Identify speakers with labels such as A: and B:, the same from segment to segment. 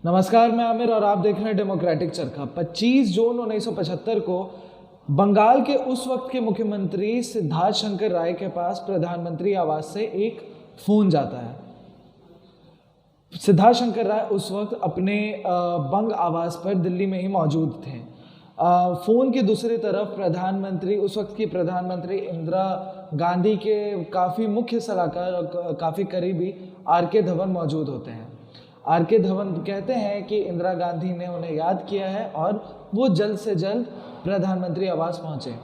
A: नमस्कार, मैं आमिर और आप देख रहे हैं डेमोक्रेटिक चरखा। 25 जून 1975 को बंगाल के उस वक्त के मुख्यमंत्री सिद्धार्थ शंकर राय के पास प्रधानमंत्री आवास से एक फोन जाता है। सिद्धार्थ शंकर राय उस वक्त अपने बंग आवास पर दिल्ली में ही मौजूद थे। फोन की दूसरी तरफ प्रधानमंत्री, उस वक्त की प्रधानमंत्री इंदिरा गांधी के काफ़ी मुख्य सलाहकार और काफ़ी करीबी आर.के. धवन मौजूद होते हैं। आर.के. धवन कहते हैं कि इंदिरा गांधी ने उन्हें याद किया है और वो जल्द से जल्द प्रधानमंत्री आवास पहुंचे।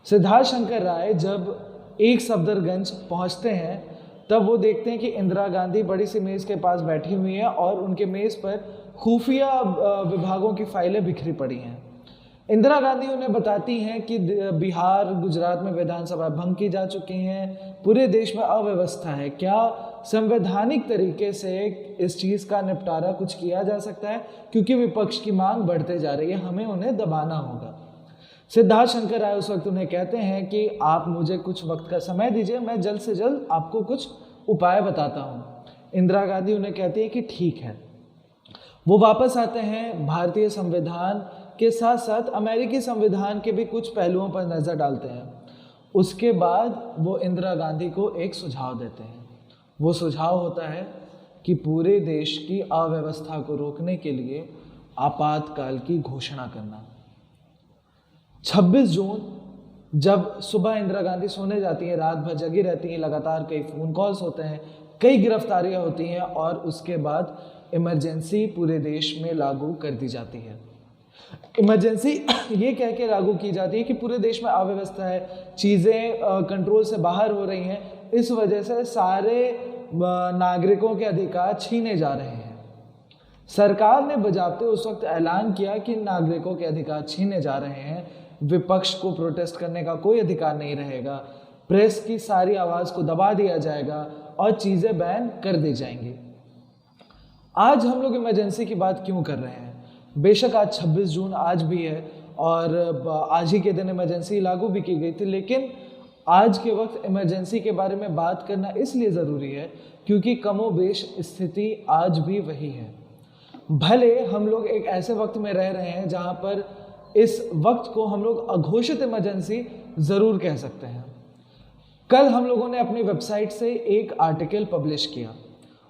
A: सिद्धार्थ शंकर राय जब एक सफदरगंज पहुंचते हैं तब वो देखते हैं कि इंदिरा गांधी बड़ी सी मेज़ के पास बैठी हुई हैं और उनके मेज़ पर खुफिया विभागों की फाइलें बिखरी पड़ी हैं। इंदिरा गांधी उन्हें बताती हैं कि बिहार, गुजरात में विधानसभा भंग की जा चुकी हैं, पूरे देश में अव्यवस्था है, क्या संवैधानिक तरीके से इस चीज़ का निपटारा कुछ किया जा सकता है, क्योंकि विपक्ष की मांग बढ़ते जा रही है, हमें उन्हें दबाना होगा। सिद्धार्थ शंकर राय उस वक्त उन्हें कहते हैं कि आप मुझे कुछ वक्त का समय दीजिए, मैं जल्द से जल्द आपको कुछ उपाय बताता हूँ। इंदिरा गांधी उन्हें कहती है कि ठीक है। वो वापस आते हैं, भारतीय संविधान के साथ साथ अमेरिकी संविधान के भी कुछ पहलुओं पर नज़र डालते हैं। उसके बाद वो इंदिरा गांधी को एक सुझाव देते हैं। वो सुझाव होता है कि पूरे देश की अव्यवस्था को रोकने के लिए आपातकाल की घोषणा करना। 26 जून जब सुबह इंदिरा गांधी सोने जाती हैं, रात भर जगी रहती हैं, लगातार कई फ़ोन कॉल्स होते हैं, कई गिरफ्तारियां होती हैं और उसके बाद इमरजेंसी पूरे देश में लागू कर दी जाती है। इमरजेंसी ये कह के लागू की जाती है कि पूरे देश में अव्यवस्था है, चीज़ें कंट्रोल से बाहर हो रही हैं, इस वजह से सारे नागरिकों के अधिकार छीने जा रहे हैं। सरकार ने बजाते उस वक्त ऐलान किया कि नागरिकों के अधिकार छीने जा रहे हैं, विपक्ष को प्रोटेस्ट करने का कोई अधिकार नहीं रहेगा, प्रेस की सारी आवाज़ को दबा दिया जाएगा और चीज़ें बैन कर दी जाएंगी। आज हम लोग इमरजेंसी की बात क्यों कर रहे हैं? बेशक आज 26 जून आज भी है और आज ही के दिन इमरजेंसी लागू भी की गई थी, लेकिन आज के वक्त इमरजेंसी के बारे में बात करना इसलिए ज़रूरी है क्योंकि कमोबेश स्थिति आज भी वही है। भले हम लोग एक ऐसे वक्त में रह रहे हैं जहां पर इस वक्त को हम लोग अघोषित इमरजेंसी ज़रूर कह सकते हैं। कल हम लोगों ने अपनी वेबसाइट से एक आर्टिकल पब्लिश किया।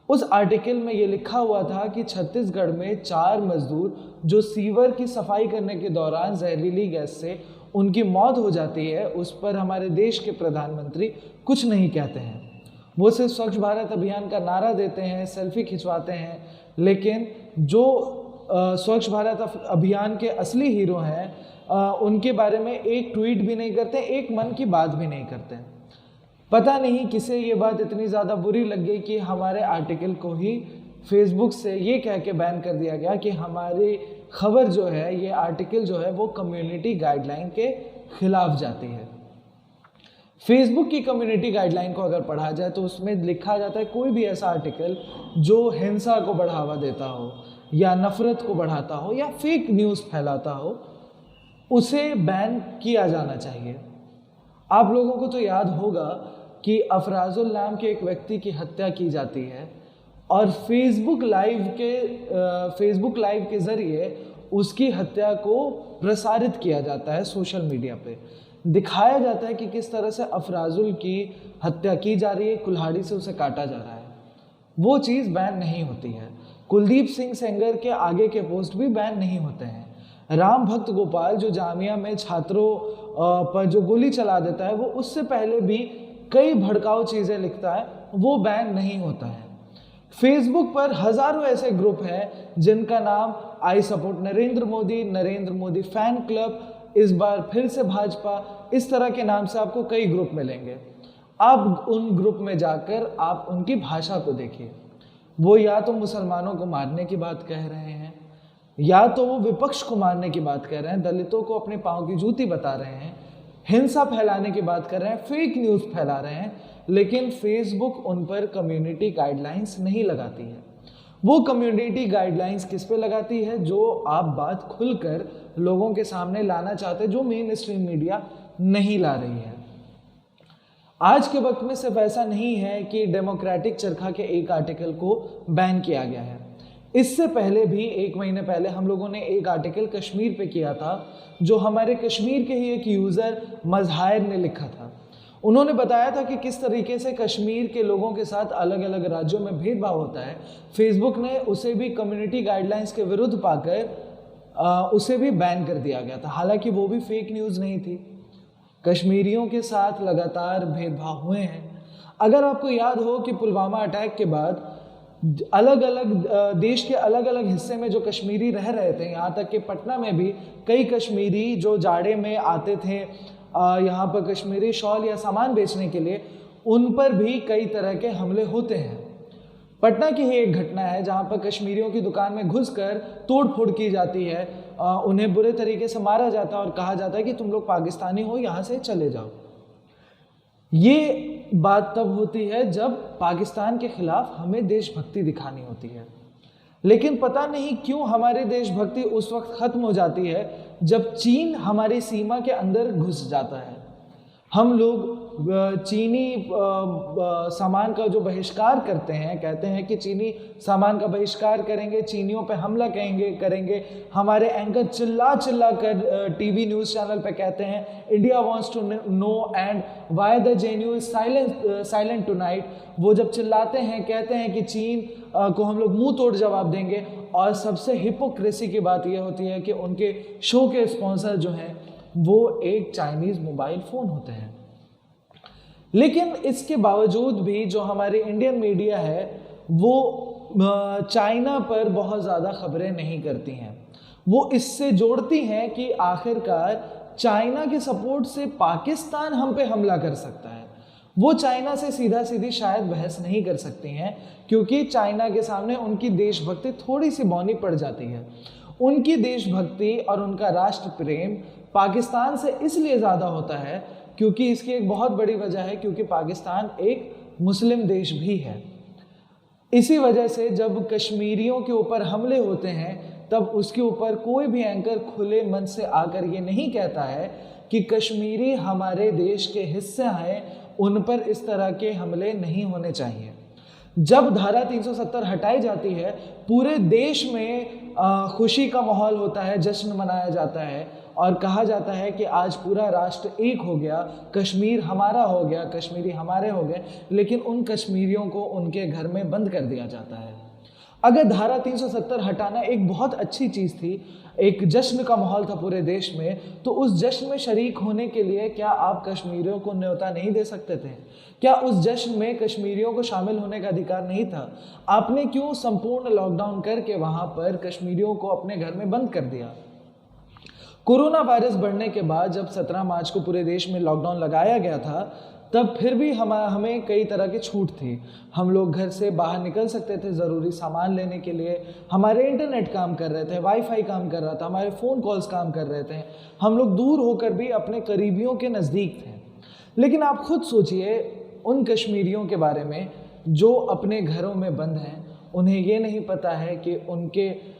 A: उस आर्टिकल में ये लिखा हुआ था कि छत्तीसगढ़ में 4 मजदूर जो सीवर की सफाई करने के दौरान जहरीली गैस से उनकी मौत हो जाती है, उस पर हमारे देश के प्रधानमंत्री कुछ नहीं कहते हैं। वो सिर्फ स्वच्छ भारत अभियान का नारा देते हैं, सेल्फी खिंचवाते हैं, लेकिन जो स्वच्छ भारत अभियान के असली हीरो हैं उनके बारे में एक ट्वीट भी नहीं करते, एक मन की बात भी नहीं करते। पता नहीं किसे ये बात इतनी ज़्यादा बुरी लग गई कि हमारे आर्टिकल को ही फेसबुक से ये कह के बैन कर दिया गया कि हमारी खबर जो है, ये आर्टिकल जो है वो कम्युनिटी गाइडलाइन के खिलाफ जाती है। फेसबुक की कम्युनिटी गाइडलाइन को अगर पढ़ा जाए तो उसमें लिखा जाता है कोई भी ऐसा आर्टिकल जो हिंसा को बढ़ावा देता हो या नफरत को बढ़ाता हो या फेक न्यूज़ फैलाता हो, उसे बैन किया जाना चाहिए। आप लोगों को तो याद होगा कि अफराजुल नाम के एक व्यक्ति की हत्या की जाती है और फेसबुक लाइव के ज़रिए उसकी हत्या को प्रसारित किया जाता है, सोशल मीडिया पे दिखाया जाता है कि किस तरह से अफराजुल की हत्या की जा रही है, कुल्हाड़ी से उसे काटा जा रहा है। वो चीज़ बैन नहीं होती है। कुलदीप सिंह सेंगर के आगे के पोस्ट भी बैन नहीं होते हैं। राम भक्त गोपाल जो जामिया में छात्रों पर जो गोली चला देता है, वो उससे पहले भी कई भड़काऊ चीज़ें लिखता है, वो बैन नहीं होता है। फेसबुक पर हज़ारों ऐसे ग्रुप हैं जिनका नाम I support Narendra Modi fan club, इस बार फिर से भाजपा, इस तरह के नाम से आपको कई ग्रुप मिलेंगे। आप उन ग्रुप में जाकर आप उनकी भाषा को देखिए। वो या तो मुसलमानों को मारने की बात कह रहे हैं, या तो वो विपक्ष को मारने की बात कर रहे हैं, दलितों को अपने पाँव की जूती बता रहे हैं, हिंसा फैलाने की बात कर रहे हैं, फेक न्यूज़ फैला रहे हैं, लेकिन फेसबुक उन पर कम्युनिटी गाइडलाइंस नहीं लगाती है। वो कम्युनिटी गाइडलाइंस किस पे लगाती है? जो आप बात खुलकर लोगों के सामने लाना चाहते हैं, जो मेन स्ट्रीम मीडिया नहीं ला रही है। आज के वक्त में सिर्फ ऐसा नहीं है कि डेमोक्रेटिक चरखा के एक आर्टिकल को बैन किया गया है। इससे पहले भी 1 महीने पहले हम लोगों ने एक आर्टिकल कश्मीर पे किया था, जो हमारे कश्मीर के ही एक यूज़र मजहायर ने लिखा था। उन्होंने बताया था कि किस तरीके से कश्मीर के लोगों के साथ अलग अलग राज्यों में भेदभाव होता है। फेसबुक ने उसे भी कम्युनिटी गाइडलाइंस के विरुद्ध पाकर उसे भी बैन कर दिया गया था, हालांकि वो भी फेक न्यूज़ नहीं थी। कश्मीरियों के साथ लगातार भेदभाव हुए हैं। अगर आपको याद हो कि पुलवामा अटैक के बाद अलग अलग देश के अलग अलग हिस्से में जो कश्मीरी रह रहे थे, यहाँ तक कि पटना में भी कई कश्मीरी जो जाड़े में आते थे यहाँ पर कश्मीरी शॉल या सामान बेचने के लिए, उन पर भी कई तरह के हमले होते हैं। पटना की ही एक घटना है जहाँ पर कश्मीरियों की दुकान में घुसकर तोड़फोड़ की जाती है, उन्हें बुरे तरीके से मारा जाता है और कहा जाता है कि तुम लोग पाकिस्तानी हो, यहाँ से चले जाओ। ये बात तब होती है जब पाकिस्तान के खिलाफ हमें देशभक्ति दिखानी होती है, लेकिन पता नहीं क्यों हमारी देशभक्ति उस वक्त खत्म हो जाती है जब चीन हमारी सीमा के अंदर घुस जाता है। हम लोग चीनी सामान का जो बहिष्कार करते हैं, कहते हैं कि चीनी सामान का बहिष्कार करेंगे, चीनियों पे हमला करेंगे। हमारे एंकर चिल्ला कर टीवी न्यूज़ चैनल पे कहते हैं India wants to know and why the JNU is silent tonight. वो जब चिल्लाते हैं, कहते हैं कि चीन को हम लोग मुंह तोड़ जवाब देंगे, और सबसे हिपोक्रेसी की बात यह होती है कि उनके शो के स्पॉन्सर जो हैं वो एक चाइनीज़ मोबाइल फ़ोन होते हैं। लेकिन इसके बावजूद भी जो हमारी इंडियन मीडिया है वो चाइना पर बहुत ज़्यादा खबरें नहीं करती हैं। वो इससे जोड़ती हैं कि आखिरकार चाइना के सपोर्ट से पाकिस्तान हम पे हमला कर सकता है। वो चाइना से सीधा सीधी शायद बहस नहीं कर सकती हैं, क्योंकि चाइना के सामने उनकी देशभक्ति थोड़ी सी बौनी पड़ जाती है। उनकी देशभक्ति और उनका राष्ट्र प्रेम पाकिस्तान से इसलिए ज़्यादा होता है क्योंकि इसकी एक बहुत बड़ी वजह है, क्योंकि पाकिस्तान एक मुस्लिम देश भी है। इसी वजह से जब कश्मीरियों के ऊपर हमले होते हैं तब उसके ऊपर कोई भी एंकर खुले मन से आकर ये नहीं कहता है कि कश्मीरी हमारे देश के हिस्से हैं, उन पर इस तरह के हमले नहीं होने चाहिए। जब धारा 370 हटाई जाती है, पूरे देश में खुशी का माहौल होता है, जश्न मनाया जाता है और कहा जाता है कि आज पूरा राष्ट्र एक हो गया, कश्मीर हमारा हो गया, कश्मीरी हमारे हो गए। लेकिन उन कश्मीरियों को उनके घर में बंद कर दिया जाता है। अगर धारा 370 हटाना एक बहुत अच्छी चीज़ थी, एक जश्न का माहौल था पूरे देश में, तो उस जश्न में शरीक होने के लिए क्या आप कश्मीरियों को न्योता नहीं दे सकते थे? क्या उस जश्न में कश्मीरियों को शामिल होने का अधिकार नहीं था? आपने क्यों संपूर्ण लॉकडाउन करके वहाँ पर कश्मीरियों को अपने घर में बंद कर दिया? कोरोना वायरस बढ़ने के बाद जब 17 मार्च को पूरे देश में लॉकडाउन लगाया गया था, तब फिर भी हमें कई तरह की छूट थी। हम लोग घर से बाहर निकल सकते थे ज़रूरी सामान लेने के लिए, हमारे इंटरनेट काम कर रहे थे, वाईफाई काम कर रहा था, हमारे फ़ोन कॉल्स काम कर रहे थे, हम लोग दूर होकर भी अपने करीबियों के नज़दीक थे। लेकिन आप खुद सोचिए उन कश्मीरियों के बारे में जो अपने घरों में बंद हैं, उन्हें ये नहीं पता है कि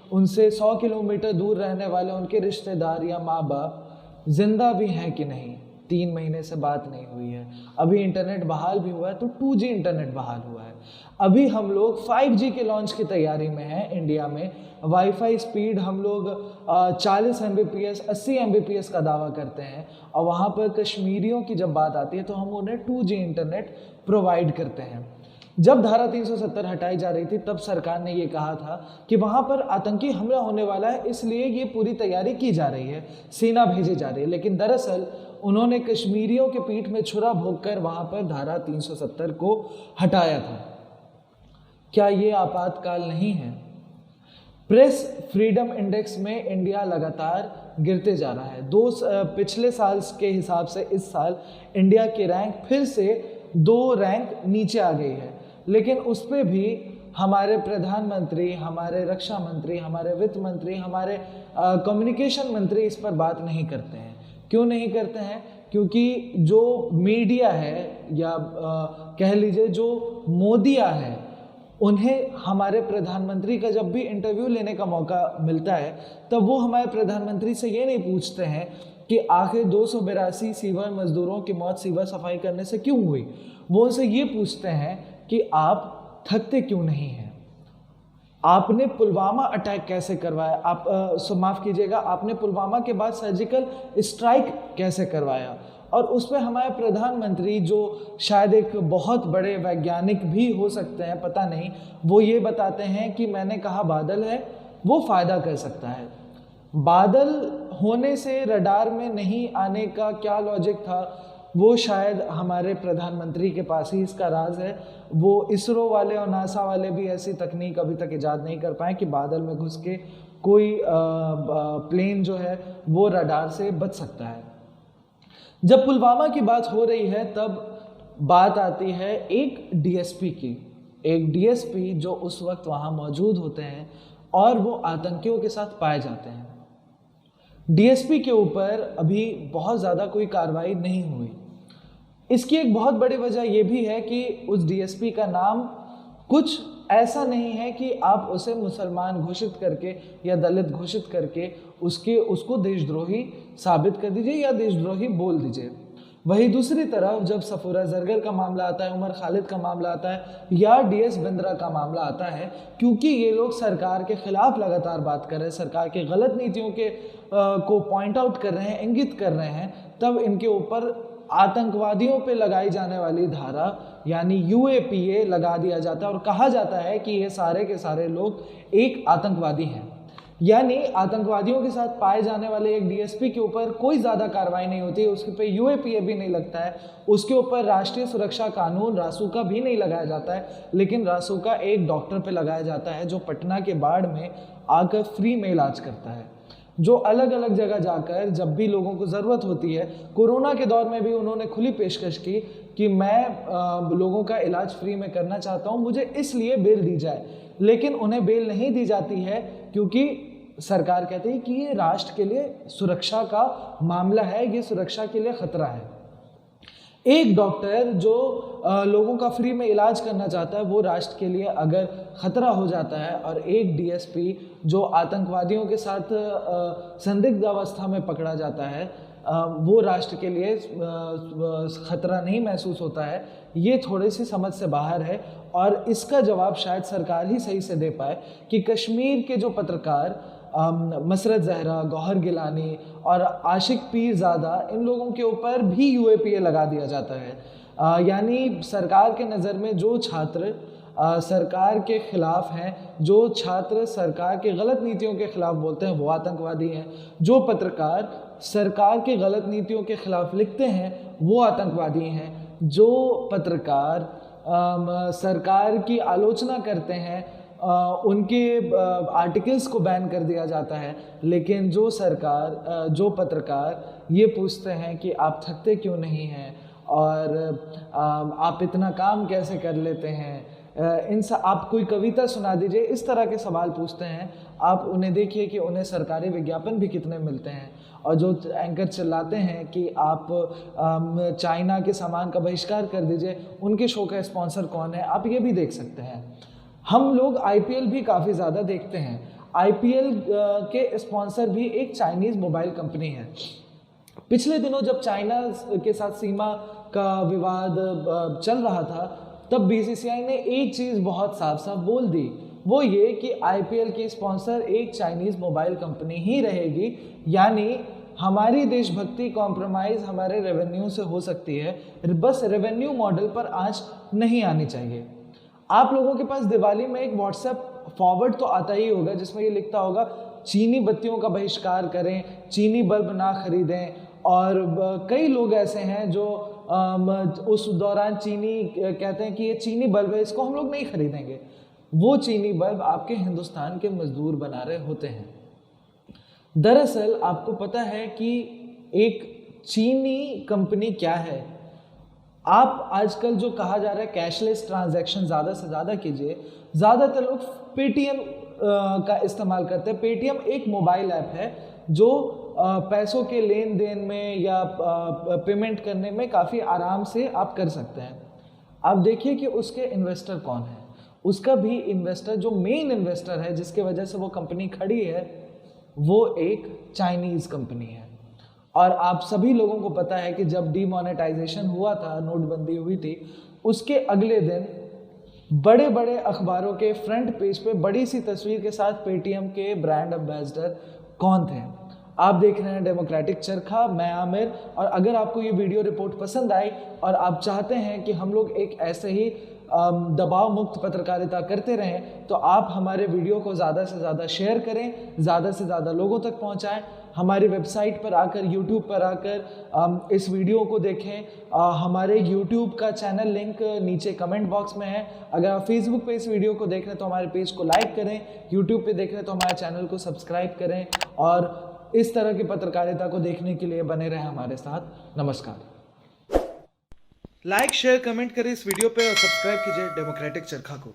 A: उनसे 100 किलोमीटर दूर रहने वाले उनके रिश्तेदार या माँ बाप जिंदा भी हैं कि नहीं। 3 महीने से बात नहीं हुई है। अभी इंटरनेट बहाल भी हुआ है तो 2G इंटरनेट बहाल हुआ है। अभी हम लोग 5G के लॉन्च की तैयारी में हैं। इंडिया में वाईफाई स्पीड हम लोग 40 Mbps 80 Mbps का दावा करते हैं, और वहाँ पर कश्मीरियों की जब बात आती है तो हम उन्हें 2G इंटरनेट प्रोवाइड करते हैं। जब धारा 370 हटाई जा रही थी तब सरकार ने ये कहा था कि वहाँ पर आतंकी हमला होने वाला है, इसलिए ये पूरी तैयारी की जा रही है, सेना भेजी जा रही है। लेकिन दरअसल उन्होंने कश्मीरियों के पीठ में छुरा भोंककर वहाँ पर धारा 370 को हटाया था। क्या ये आपातकाल नहीं है? प्रेस फ्रीडम इंडेक्स में इंडिया लगातार गिरते जा रहा है। पिछले साल के हिसाब से इस साल इंडिया की रैंक फिर से 2 रैंक नीचे आ गई है, लेकिन उस पर भी हमारे प्रधानमंत्री, हमारे रक्षा मंत्री, हमारे वित्त मंत्री, हमारे कम्युनिकेशन मंत्री इस पर बात नहीं करते हैं। क्यों नहीं करते हैं? क्योंकि जो मीडिया है या कह लीजिए जो मोदिया है, उन्हें हमारे प्रधानमंत्री का जब भी इंटरव्यू लेने का मौका मिलता है तब वो हमारे प्रधानमंत्री से ये नहीं पूछते हैं कि आखिर 282 सीवर मजदूरों की मौत सीवर सफाई करने से क्यों हुई। वो उनसे ये पूछते हैं कि आप थकते क्यों नहीं हैं, आपने पुलवामा अटैक कैसे करवाया, आप माफ़ कीजिएगा, आपने पुलवामा के बाद सर्जिकल स्ट्राइक कैसे करवाया। और उसमें हमारे प्रधानमंत्री, जो शायद एक बहुत बड़े वैज्ञानिक भी हो सकते हैं, पता नहीं, वो ये बताते हैं कि मैंने कहा बादल है, वो फ़ायदा कर सकता है। बादल होने से रडार में नहीं आने का क्या लॉजिक था, वो शायद हमारे प्रधानमंत्री के पास ही इसका राज है। वो इसरो वाले और नासा वाले भी ऐसी तकनीक अभी तक ईजाद नहीं कर पाए कि बादल में घुस के कोई प्लेन जो है वो रडार से बच सकता है। जब पुलवामा की बात हो रही है तब बात आती है एक डीएसपी की। एक डीएसपी जो उस वक्त वहाँ मौजूद होते हैं और वो आतंकियों के साथ पाए जाते हैं। डीएसपी के ऊपर अभी बहुत ज़्यादा कोई कार्रवाई नहीं हुई। इसकी एक बहुत बड़ी वजह यह भी है कि उस डीएसपी का नाम कुछ ऐसा नहीं है कि आप उसे मुसलमान घोषित करके या दलित घोषित करके उसको देशद्रोही साबित कर दीजिए या देशद्रोही बोल दीजिए। वहीं दूसरी तरफ जब सफूरा जरगर का मामला आता है, उमर खालिद का मामला आता है या डीएस बिंद्रा का मामला आता है, क्योंकि ये लोग सरकार के खिलाफ लगातार बात कर रहे हैं, सरकार के गलत नीतियों के को पॉइंट आउट कर रहे हैं, इंगित कर रहे हैं, तब इनके ऊपर आतंकवादियों पे लगाई जाने वाली धारा यानी यूएपीए लगा दिया जाता है और कहा जाता है कि ये सारे के सारे लोग एक आतंकवादी हैं। यानी आतंकवादियों के साथ पाए जाने वाले एक डीएसपी के ऊपर कोई ज़्यादा कार्रवाई नहीं होती है, उसके पे यूएपीए भी नहीं लगता है, उसके ऊपर राष्ट्रीय सुरक्षा कानून रासुका भी नहीं लगाया जाता है, लेकिन रासुका एक डॉक्टर पे लगाया जाता है जो पटना के बाढ़ में आकर फ्री में इलाज करता है, जो अलग अलग जगह जाकर जब भी लोगों को ज़रूरत होती है, कोरोना के दौर में भी उन्होंने खुली पेशकश की कि मैं लोगों का इलाज फ्री में करना चाहता हूं, मुझे इसलिए बेल दी जाए। लेकिन उन्हें बेल नहीं दी जाती है क्योंकि सरकार कहती है कि ये राष्ट्र के लिए सुरक्षा का मामला है, ये सुरक्षा के लिए खतरा है। एक डॉक्टर जो लोगों का फ्री में इलाज करना चाहता है वो राष्ट्र के लिए अगर खतरा हो जाता है, और एक डीएसपी जो आतंकवादियों के साथ संदिग्ध अवस्था में पकड़ा जाता है वो राष्ट्र के लिए खतरा नहीं महसूस होता है, ये थोड़ी सी समझ से बाहर है। और इसका जवाब शायद सरकार ही सही से दे पाए कि कश्मीर के जो पत्रकार मसरत जहरा, गौहर गिलानी और आशिक पीरज़ादा, इन लोगों के ऊपर भी यूएपीए लगा दिया जाता है। यानी सरकार के नज़र में जो छात्र सरकार के खिलाफ हैं, जो छात्र सरकार के गलत नीतियों के खिलाफ बोलते हैं वो आतंकवादी हैं, जो पत्रकार सरकार के गलत नीतियों के खिलाफ लिखते हैं वो आतंकवादी हैं, जो पत्रकार सरकार की आलोचना करते हैं उनके आर्टिकल्स को बैन कर दिया जाता है। लेकिन जो पत्रकार ये पूछते हैं कि आप थकते क्यों नहीं हैं और आप इतना काम कैसे कर लेते हैं, आप कोई कविता सुना दीजिए, इस तरह के सवाल पूछते हैं, आप उन्हें देखिए कि उन्हें सरकारी विज्ञापन भी कितने मिलते हैं। और जो एंकर चिल्लाते हैं कि आप चाइना के सामान का बहिष्कार कर दीजिए, उनके शो का स्पॉन्सर कौन है, आप ये भी देख सकते हैं। हम लोग आईपीएल भी काफ़ी ज़्यादा देखते हैं। आईपीएल के स्पॉन्सर भी एक चाइनीज़ मोबाइल कंपनी है। पिछले दिनों जब चाइना के साथ सीमा का विवाद चल रहा था तब बीसीसीआई ने एक चीज़ बहुत साफ साफ बोल दी, वो ये कि आईपीएल की स्पॉन्सर एक चाइनीज़ मोबाइल कंपनी ही रहेगी। यानी हमारी देशभक्ति कॉम्प्रोमाइज़ हमारे रेवेन्यू से हो सकती है, बस रेवेन्यू मॉडल पर आंच नहीं आनी चाहिए। आप लोगों के पास दिवाली में एक व्हाट्सएप फॉरवर्ड तो आता ही होगा जिसमें ये लिखता होगा चीनी बत्तियों का बहिष्कार करें, चीनी बल्ब ना खरीदें, और कई लोग ऐसे हैं जो उस दौरान चीनी कहते हैं कि ये चीनी बल्ब है, इसको हम लोग नहीं खरीदेंगे। वो चीनी बल्ब आपके हिंदुस्तान के मजदूर बना रहे होते हैं। दरअसल आपको पता है कि एक चीनी कंपनी क्या है? आप आजकल जो कहा जा रहा है कैशलेस ट्रांजैक्शन ज़्यादा से ज़्यादा कीजिए, ज़्यादातर लोग पेटीएम का इस्तेमाल करते हैं। पेटीएम एक मोबाइल ऐप है जो पैसों के लेन देन में या पेमेंट करने में काफ़ी आराम से आप कर सकते हैं। आप देखिए कि उसके इन्वेस्टर कौन है। उसका भी इन्वेस्टर, जो मेन इन्वेस्टर है जिसके वजह से वो कंपनी खड़ी है, वो एक चाइनीज़ कंपनी है। और आप सभी लोगों को पता है कि जब डीमोनेटाइजेशन हुआ था, नोटबंदी हुई थी, उसके अगले दिन बड़े बड़े अखबारों के फ्रंट पेज पे बड़ी सी तस्वीर के साथ पेटीएम के ब्रांड एम्बेसडर कौन थे? आप देख रहे हैं डेमोक्रेटिक चरखा, मैं आमिर। और अगर आपको ये वीडियो रिपोर्ट पसंद आई और आप चाहते हैं कि हम लोग एक ऐसे ही दबाव मुक्त पत्रकारिता करते रहें, तो आप हमारे वीडियो को ज़्यादा से ज़्यादा शेयर करें, ज़्यादा से ज़्यादा लोगों तक पहुंचाएं। हमारी वेबसाइट पर आकर, यूट्यूब पर आकर इस वीडियो को देखें। हमारे यूट्यूब का चैनल लिंक नीचे कमेंट बॉक्स में है। अगर आप फेसबुक पे इस वीडियो को देख रहे हैं तो हमारे पेज को लाइक करें, यूट्यूब पे देख रहे हैं तो हमारे चैनल को सब्सक्राइब करें और इस तरह की पत्रकारिता को देखने के लिए बने रहें हमारे साथ। नमस्कार। लाइक, शेयर, कमेंट करें इस वीडियो पे और सब्सक्राइब कीजिए डेमोक्रेटिक चरखा को।